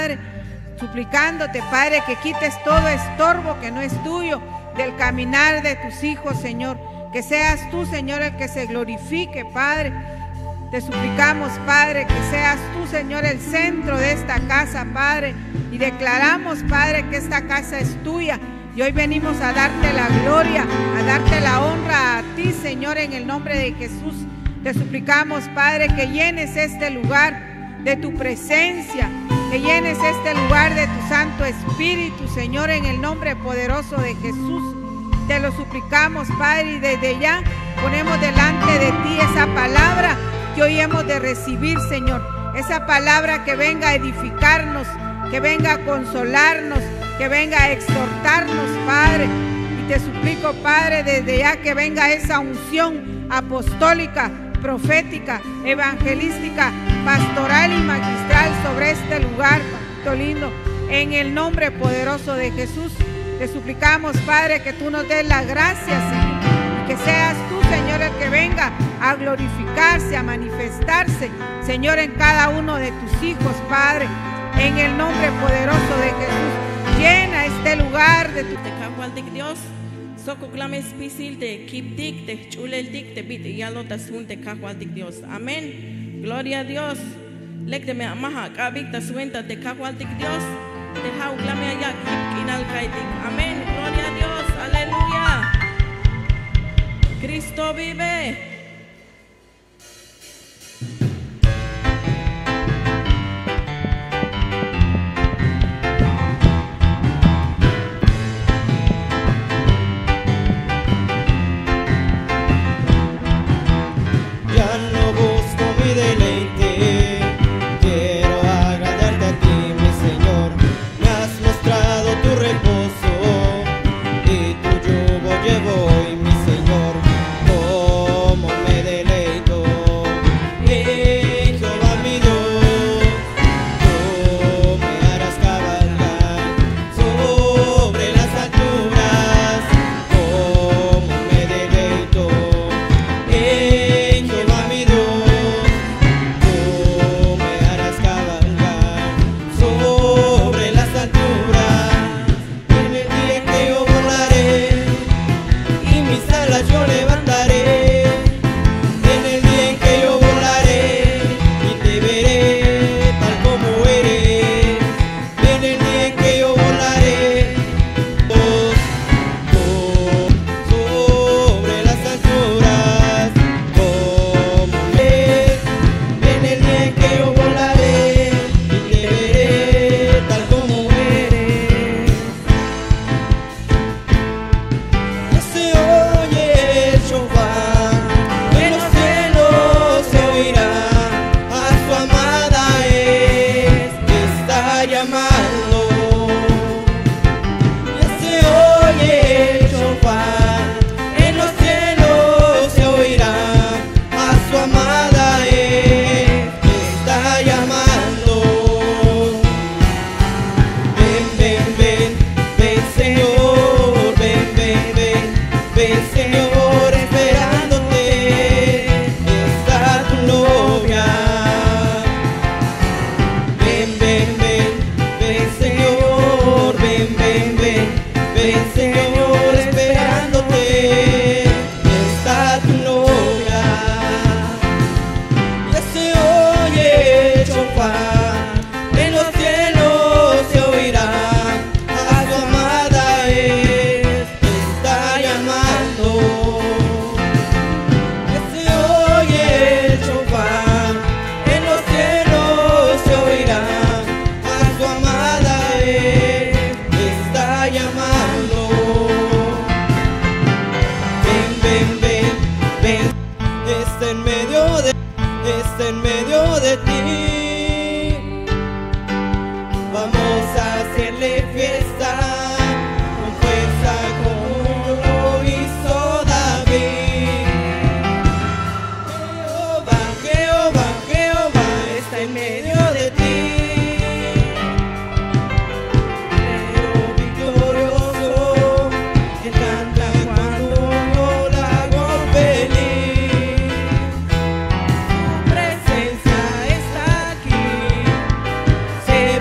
Padre, suplicándote, Padre, que quites todo estorbo que no es tuyo del caminar de tus hijos, Señor. Que seas tú, Señor, el que se glorifique, Padre. Te suplicamos, Padre, que seas tú, Señor, el centro de esta casa, Padre. Y declaramos, Padre, que esta casa es tuya. Y hoy venimos a darte la gloria, a darte la honra a ti, Señor, en el nombre de Jesús. Te suplicamos, Padre, que llenes este lugar de tu presencia, que llenes este lugar de tu Santo Espíritu, Señor, en el nombre poderoso de Jesús. Te lo suplicamos, Padre, y desde ya ponemos delante de ti esa palabra que hoy hemos de recibir, Señor. Esa palabra que venga a edificarnos, que venga a consolarnos, que venga a exhortarnos, Padre. Y te suplico, Padre, desde ya que venga esa unción apostólica, profética, evangelística, pastoral y magistral sobre este lugar, Papito lindo, en el nombre poderoso de Jesús. Te suplicamos, Padre, que tú nos des la gracia, Señor, y que seas tú, Señor, el que venga a glorificarse, a manifestarse, Señor, en cada uno de tus hijos, Padre, en el nombre poderoso de Jesús. Llena este lugar de tu Dios. Soko clame spisil te kiptik te chulel dik te bit yalo tasun te kakwaldik Dios. Amén. Gloria a Dios. Lek de me amaha kabik tasuenta te kakwaldik Dios. Te hau clame allá kinal kaitik. Amén. Gloria a Dios. Aleluya. Cristo vive.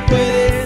Puedes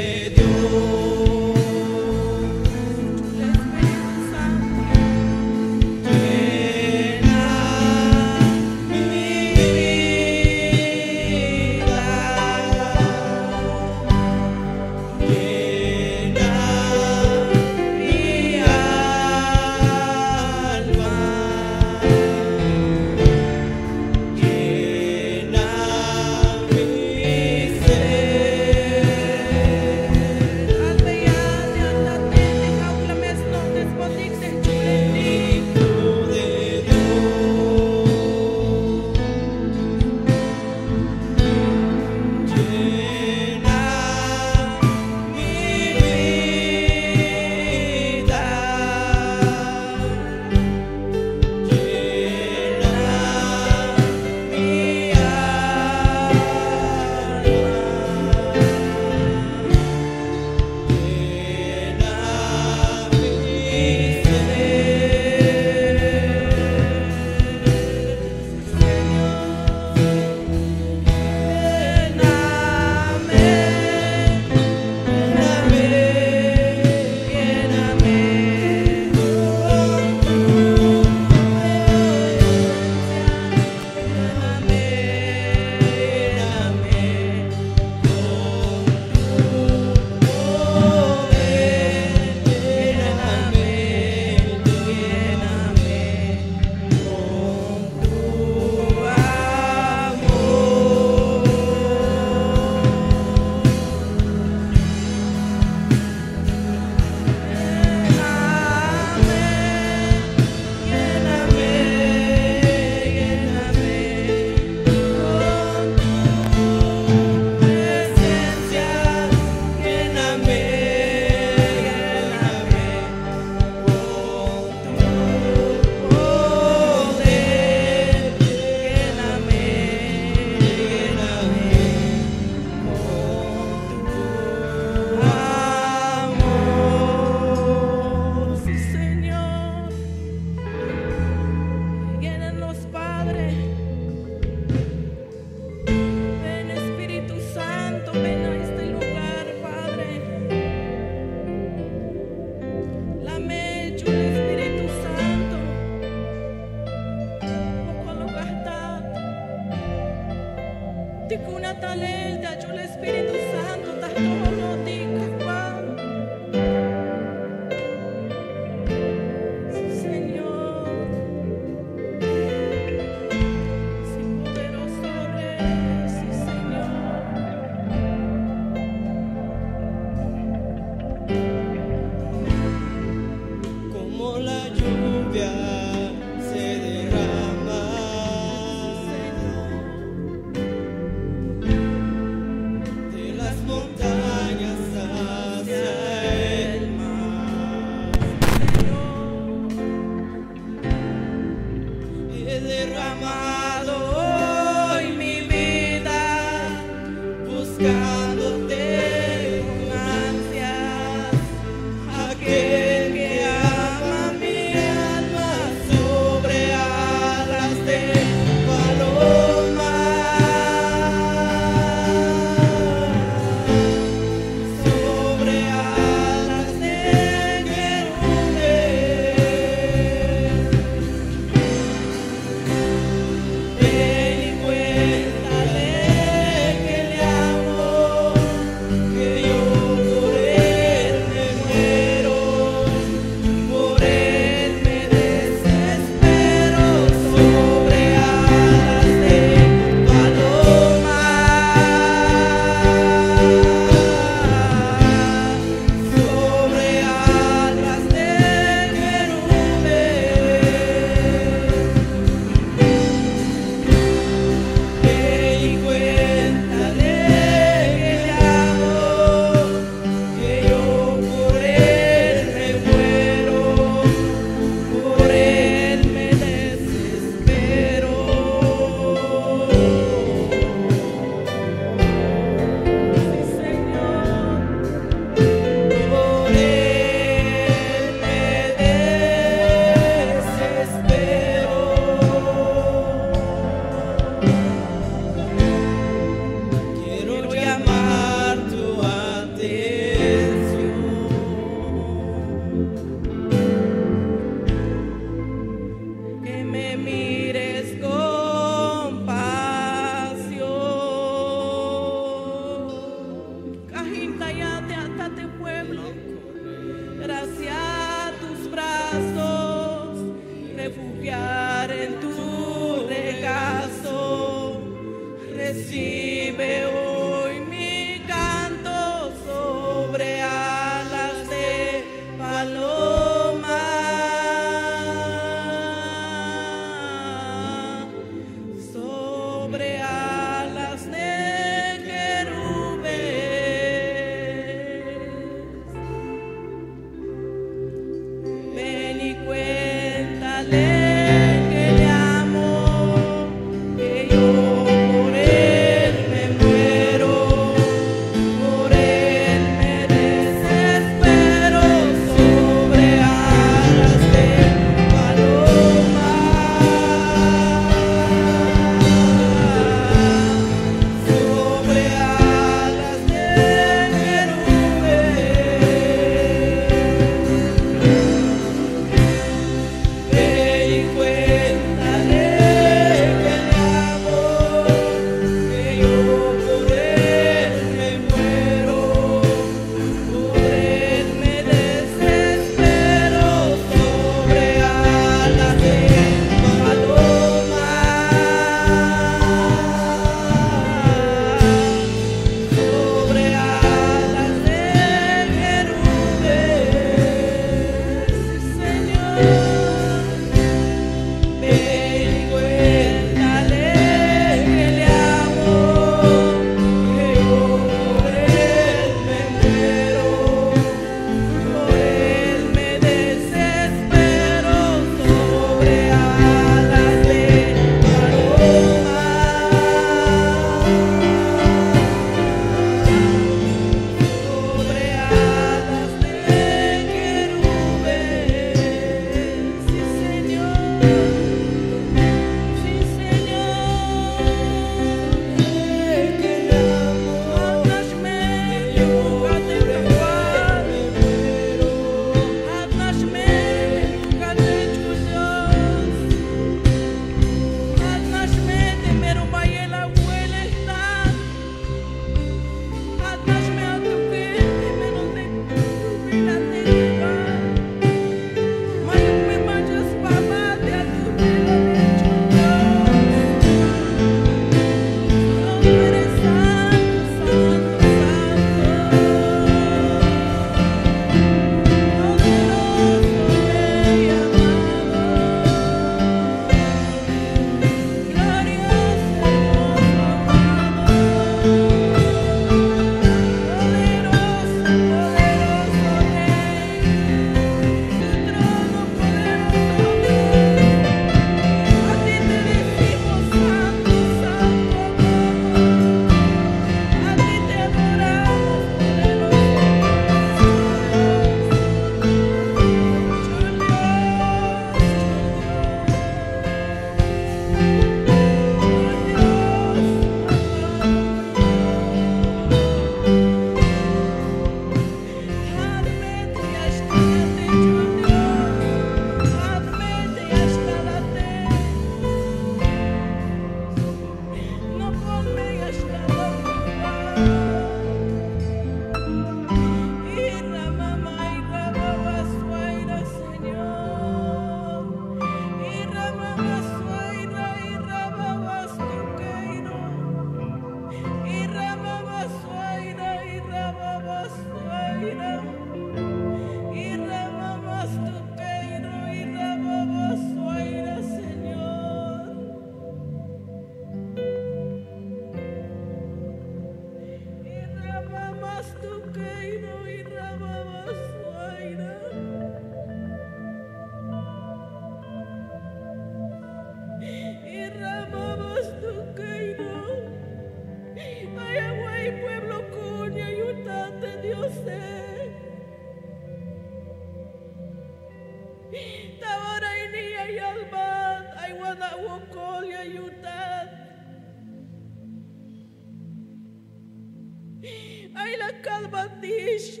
Ay la calvatish.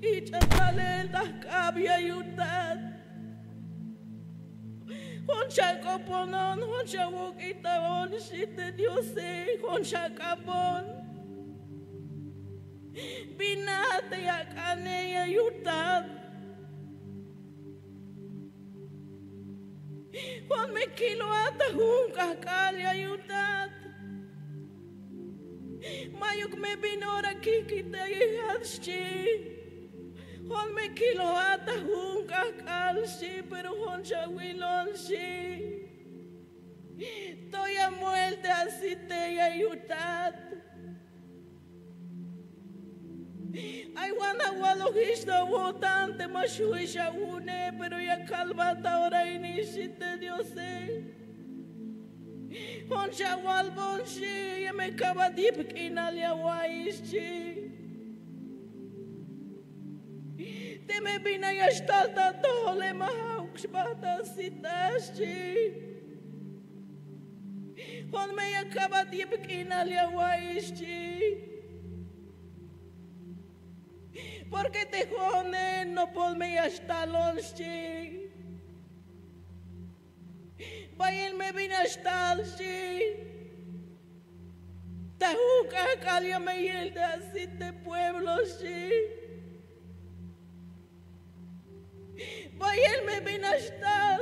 Y chatale la cabia yutad. Honcha koponon, honcha wokita on shite diose, honcha kapon. Binate ya kane ya yutad. Juan me kilo ata hunka kalya yutad. Mayuk me binora kikita yihadshi. Hon me kilo ata hunka kalshi, pero hon shawilonshi. Toya muerte así te ya yutat. Ay wana walogishna wotante mashuisha une, pero ya calvata ahora inishite diose. Hon shawalbonshi, ya me kabadip kinalia waishi. Te me bina yashtalta tole mahaukshbata sitashi. Hon me yakaba dipkina liawaishi. Porque te jone no pol me yashtalonshi. Bayen me bina yashtalshi. Tahuka kalia me yelda asite pueblo shi. Bayel me binashtal,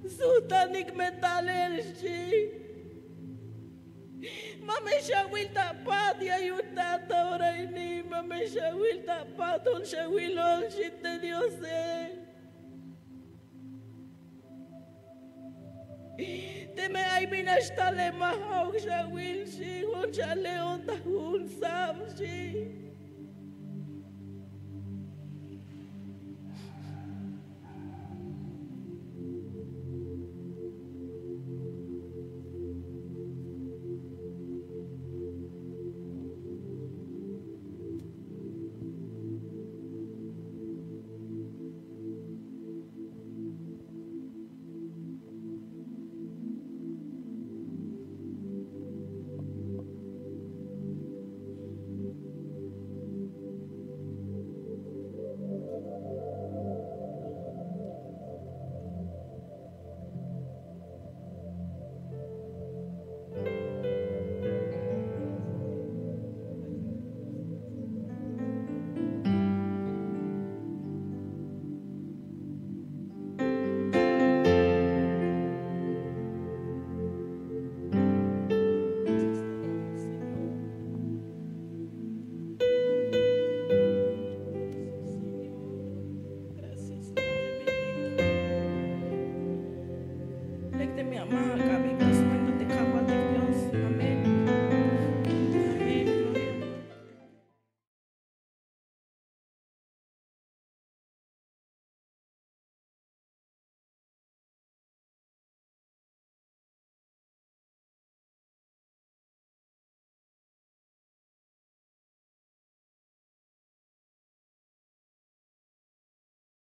sutanik metalelshi. Mamesha wilta pat ya yutata oraini, mamesha wilta pat un shawilon shite diose. Te me ay binashtale mahawk shawilshi, un shaleon tahun samshi.